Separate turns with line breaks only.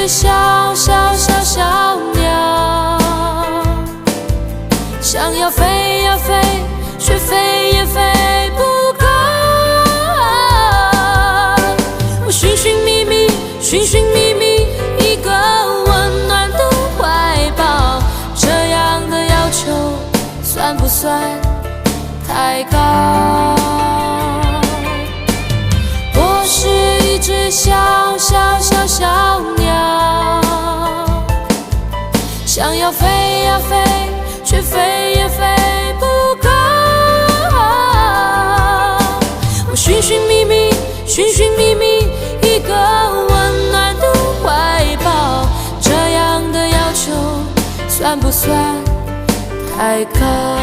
只小小小小鸟，想要飞呀飞，却飞也飞不高。我寻寻觅觅，寻寻觅觅一个温暖的怀抱，这样的要求算不算太高？我是一只小小小小鸟，想要飞呀飞，却飞也飞不高。我寻寻觅觅，寻寻觅觅一个温暖的怀抱，这样的要求算不算太高？